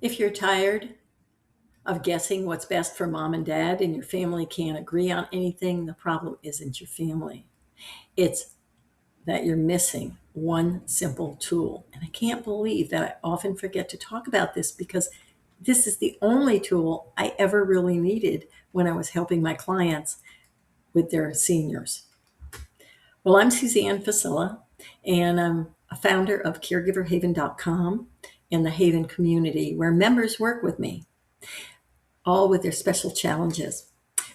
If you're tired of guessing what's best for mom and dad and your family can't agree on anything, the problem isn't your family. It's that you're missing one simple tool. And I can't believe that I often forget to talk about this because this is the only tool I ever really needed when I was helping my clients with their seniors. Well, I'm Suzanne Facilla, and I'm a founder of caregiverhaven.com and the Haven community where members work with me, all with their special challenges.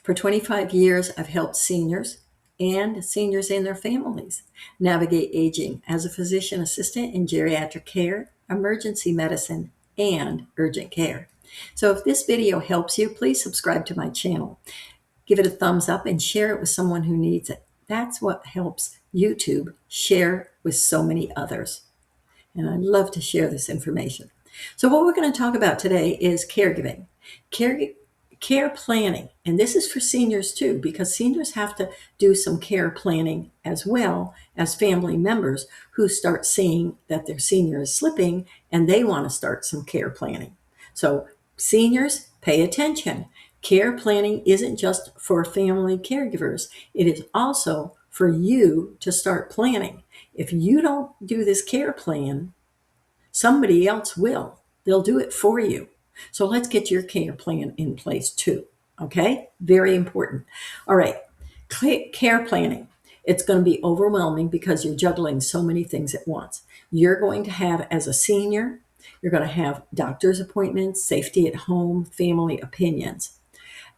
For 25 years, I've helped seniors and seniors and their families navigate aging as a physician assistant in geriatric care, emergency medicine, and urgent care. So if this video helps you, please subscribe to my channel. Give it a thumbs up and share it with someone who needs it. That's what helps YouTube share with so many others. And I love to share this information. So what we're going to talk about today is caregiving, care planning. And this is for seniors too, because seniors have to do some care planning as well as family members who start seeing that their senior is slipping and they want to start some care planning. So seniors, pay attention. Care planning isn't just for family caregivers. It is also for you to start planning. If you don't do this care plan, somebody else will. They'll do it for you. So let's get your care plan in place too. Okay? Very important. All right. Care planning. It's going to be overwhelming because you're juggling so many things at once. You're going to have, as a senior, you're going to have doctor's appointments, safety at home, family opinions.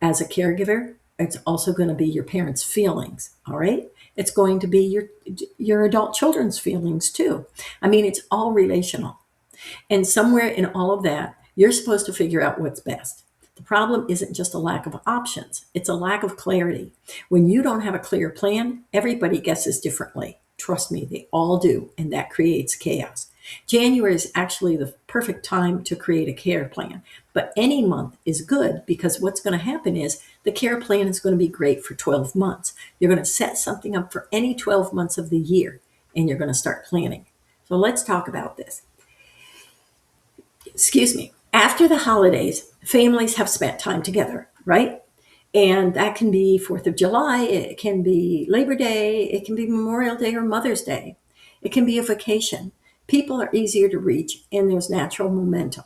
As a caregiver, it's also going to be your parents' feelings. All right. It's going to be your adult children's feelings too. I mean, it's all relational. And somewhere in all of that, you're supposed to figure out what's best. The problem isn't just a lack of options. It's a lack of clarity. When you don't have a clear plan, everybody guesses differently. Trust me, they all do. And that creates chaos. January is actually the perfect time to create a care plan. But any month is good because what's going to happen is the care plan is going to be great for 12 months. You're going to set something up for any 12 months of the year and you're going to start planning. So let's talk about this. After the holidays, families have spent time together, right? And that can be 4th of July, it can be Labor Day, it can be Memorial Day or Mother's Day. It can be a vacation. People are easier to reach and there's natural momentum.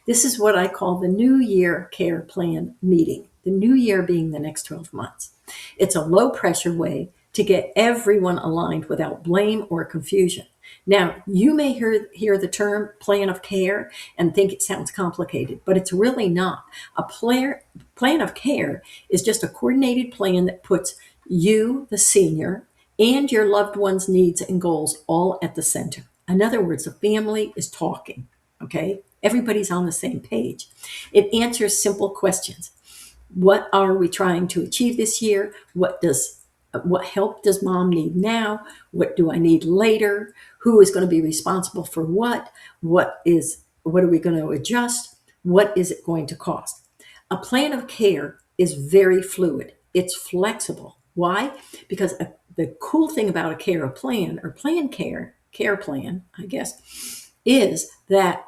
This is what I call the New Year Care Plan meeting, the new year being the next 12 months. It's a low pressure way to get everyone aligned without blame or confusion. Now, you may hear the term plan of care and think it sounds complicated, but it's really not. A plan of care is just a coordinated plan that puts you, the senior, and your loved one's needs and goals all at the center. In other words, the family is talking, okay? Everybody's on the same page. It answers simple questions. What are we trying to achieve this year? What help does mom need now? What do I need later? Who is going to be responsible for what? What are we going to adjust? What is it going to cost? A plan of care is very fluid. It's flexible. Why? Because the cool thing about a care plan or care plan, I guess, is that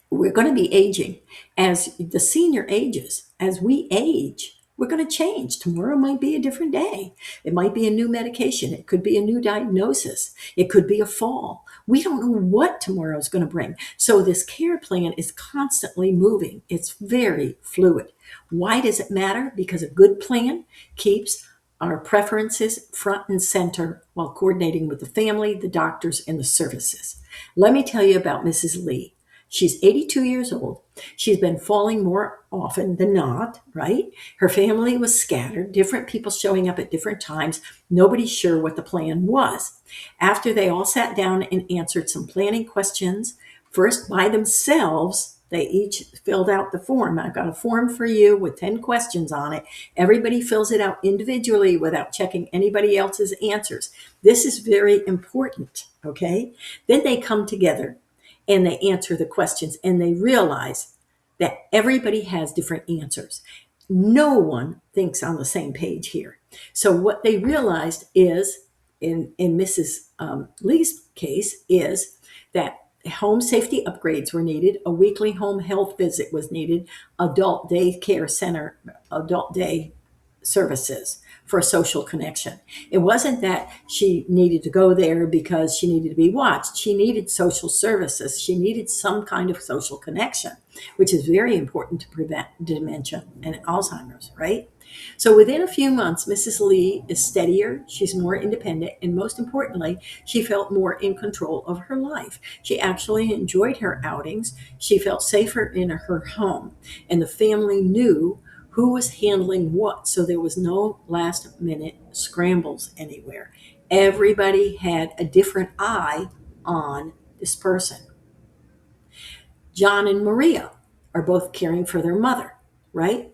we're going to be aging. As the senior ages, as we age, we're going to change. Tomorrow might be a different day. It might be a new medication. It could be a new diagnosis. It could be a fall. We don't know what tomorrow is going to bring. So this care plan is constantly moving. It's very fluid. Why does it matter? Because a good plan keeps our preferences front and center while coordinating with the family, the doctors, and the services. Let me tell you about Mrs. Lee. She's 82 years old. She's been falling more often than not, right? Her family was scattered, different people showing up at different times. Nobody's sure what the plan was. After they all sat down and answered some planning questions, first by themselves, they each filled out the form. I've got a form for you with 10 questions on it. Everybody fills it out individually without checking anybody else's answers. This is very important, okay? Then they come together and they answer the questions and they realize that everybody has different answers. No one thinks on the same page here. So what they realized is, in Mrs. Lee's case, is that Home safety upgrades were needed. A weekly home health visit was needed. Adult daycare center, adult day services for a social connection. It wasn't that she needed to go there because she needed to be watched. She needed social services. She needed some kind of social connection, which is very important to prevent dementia and Alzheimer's, right? So within a few months, Mrs. Lee is steadier, she's more independent, and most importantly, she felt more in control of her life. She actually enjoyed her outings. She felt safer in her home, and the family knew who was handling what, so there was no last minute scrambles anywhere. Everybody had a different eye on this person. John and Maria are both caring for their mother, right?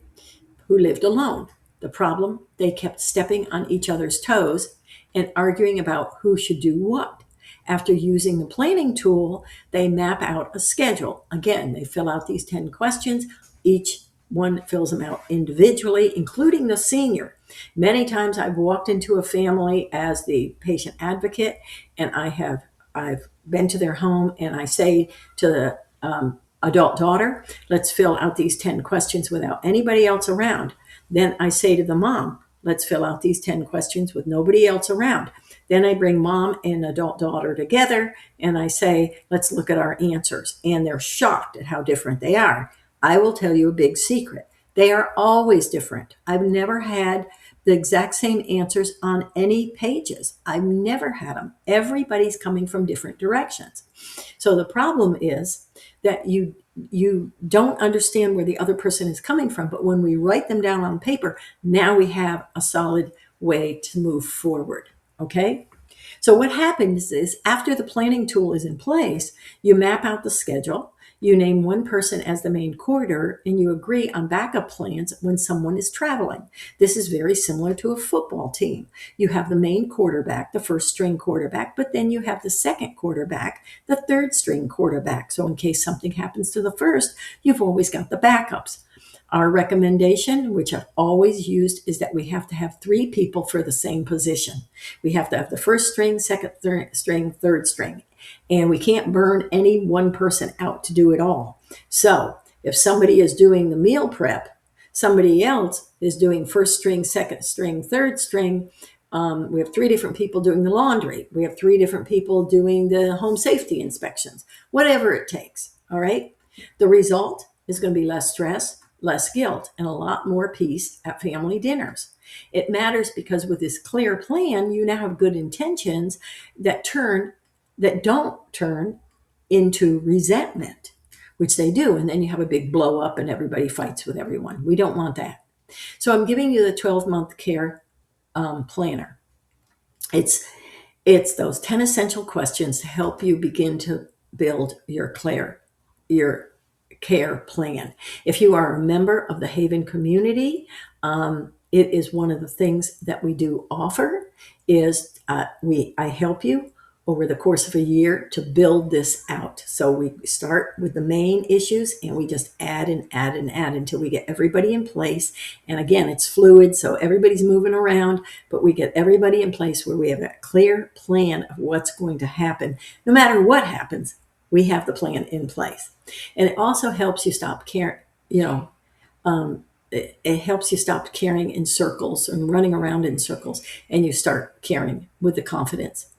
Who lived alone. The problem, they kept stepping on each other's toes and arguing about who should do what. After using the planning tool, they map out a schedule. Again, they fill out these 10 questions. Each one fills them out individually, including the senior. Many times I've walked into a family as the patient advocate, and I've been to their home, and I say to the adult daughter, let's fill out these 10 questions without anybody else around. Then I say to the mom, let's fill out these 10 questions with nobody else around. Then I bring mom and adult daughter together and I say, let's look at our answers. And they're shocked at how different they are. I will tell you a big secret. They are always different. I've never had the exact same answers on any pages. I've never had them. Everybody's coming from different directions. So the problem is that you don't understand where the other person is coming from, but when we write them down on paper, now we have a solid way to move forward. Okay? So what happens is after the planning tool is in place, you map out the schedule, you name one person as the main coordinator, and you agree on backup plans when someone is traveling. This is very similar to a football team. You have the main quarterback, the first string quarterback, but then you have the second quarterback, the third string quarterback. So in case something happens to the first, you've always got the backups. Our recommendation, which I've always used, is that we have to have 3 people for the same position. We have to have the first string, second string, third string. And we can't burn any one person out to do it all. So if somebody is doing the meal prep, somebody else is doing first string, second string, third string. We have 3 different people doing the laundry. We have 3 different people doing the home safety inspections, whatever it takes. All right. The result is going to be less stress, less guilt, and a lot more peace at family dinners. It matters because with this clear plan, you now have good intentions that don't turn into resentment, which they do. And then you have a big blow up and everybody fights with everyone. We don't want that. So I'm giving you the 12-month care planner. It's those 10 essential questions to help you begin to build your care plan. If you are a member of the Haven community, it is one of the things that we do offer is I help you over the course of a year to build this out. So we start with the main issues and we just add and add and add until we get everybody in place. And again, it's fluid, so everybody's moving around, but we get everybody in place where we have a clear plan of what's going to happen. No matter what happens, we have the plan in place. And it also helps you stop caring, it helps you stop caring in circles and running around in circles, and you start caring with the confidence.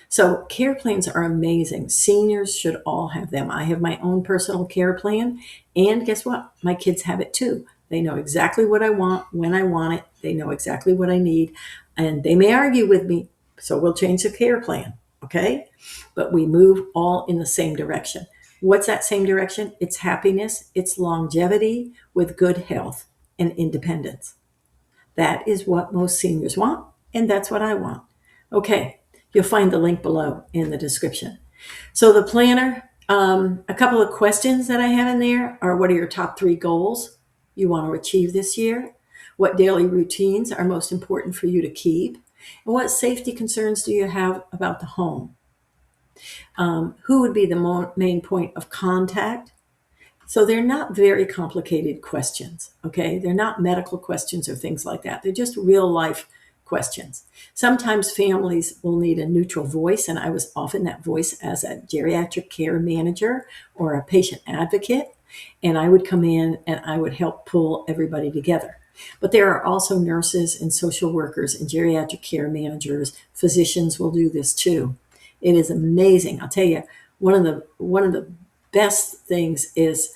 So care plans are amazing. Seniors should all have them. I have my own personal care plan, and guess what? My kids have it too. They know exactly what I want, when I want it. They know exactly what I need, and they may argue with me, so we'll change the care plan, okay? But we move all in the same direction. What's that same direction? It's happiness, it's longevity with good health and independence. That is what most seniors want, and that's what I want. Okay, you'll find the link below in the description. So the planner, a couple of questions that I have in there are, what are your top 3 goals you want to achieve this year? What daily routines are most important for you to keep? And what safety concerns do you have about the home? Who would be the main point of contact? So they're not very complicated questions, okay? They're not medical questions or things like that. They're just real life questions. Sometimes families will need a neutral voice, and I was often that voice as a geriatric care manager or a patient advocate. And I would come in and I would help pull everybody together. But there are also nurses and social workers and geriatric care managers. Physicians will do this too. It is amazing. I'll tell you, one of the best things is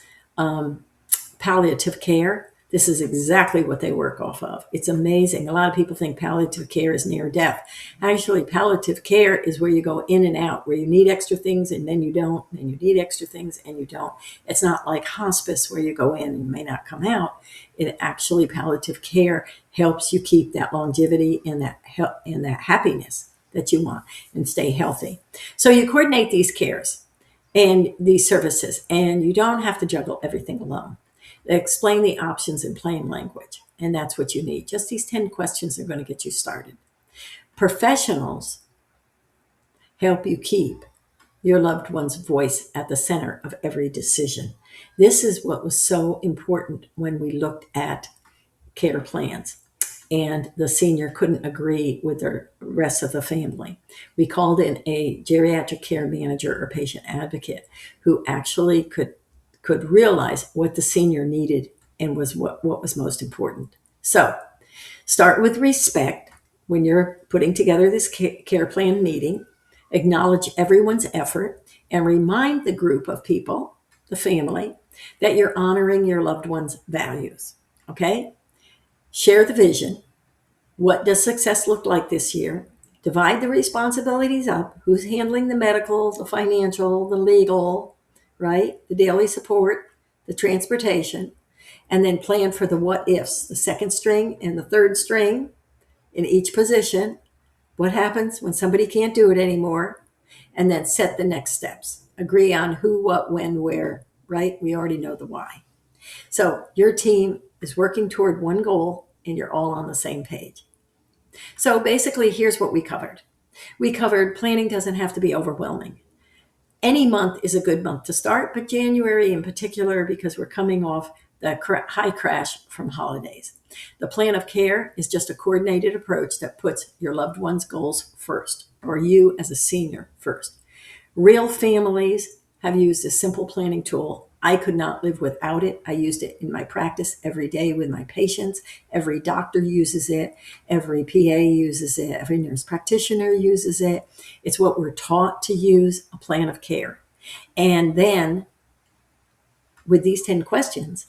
palliative care. This is exactly what they work off of. It's amazing. A lot of people think palliative care is near death. Actually, palliative care is where you go in and out, where you need extra things and then you don't, and you need extra things and you don't. It's not like hospice where you go in and you may not come out. It actually, palliative care helps you keep that longevity and that happiness that you want and stay healthy. So you coordinate these cares and these services, and you don't have to juggle everything alone. Explain the options in plain language, and that's what you need. Just these 10 questions are going to get you started. Professionals help you keep your loved one's voice at the center of every decision. This is what was so important when we looked at care plans and the senior couldn't agree with the rest of the family. We called in a geriatric care manager or patient advocate who actually could realize what the senior needed and was what was most important. So start with respect when you're putting together this care plan meeting. Acknowledge everyone's effort and remind the group of people, the family, that you're honoring your loved one's values. Okay? Share the vision. What does success look like this year? Divide the responsibilities up. Who's handling the medical, the financial, the legal, right? The daily support, the transportation, and then plan for the what ifs, the second string and the third string in each position. What happens when somebody can't do it anymore? And then set the next steps. Agree on who, what, when, where, right? We already know the why. So your team is working toward one goal and you're all on the same page. So basically, here's what we covered. We covered planning doesn't have to be overwhelming. Any month is a good month to start, but January in particular, because we're coming off the high crash from holidays. The plan of care is just a coordinated approach that puts your loved one's goals first, or you as a senior first. Real families have used a simple planning tool. I could not live without it. I used it in my practice every day with my patients. Every doctor uses it. Every PA uses it. Every nurse practitioner uses it. It's what we're taught to use, a plan of care. And then with these 10 questions,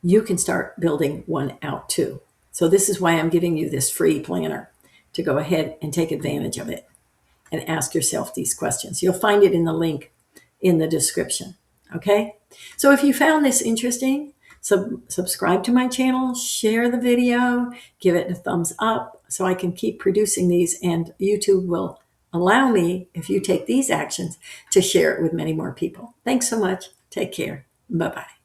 you can start building one out too. So this is why I'm giving you this free planner to go ahead and take advantage of it and ask yourself these questions. You'll find it in the link in the description. Okay? So if you found this interesting, subscribe to my channel, share the video, give it a thumbs up so I can keep producing these, and YouTube will allow me, if you take these actions, to share it with many more people. Thanks so much. Take care. Bye-bye.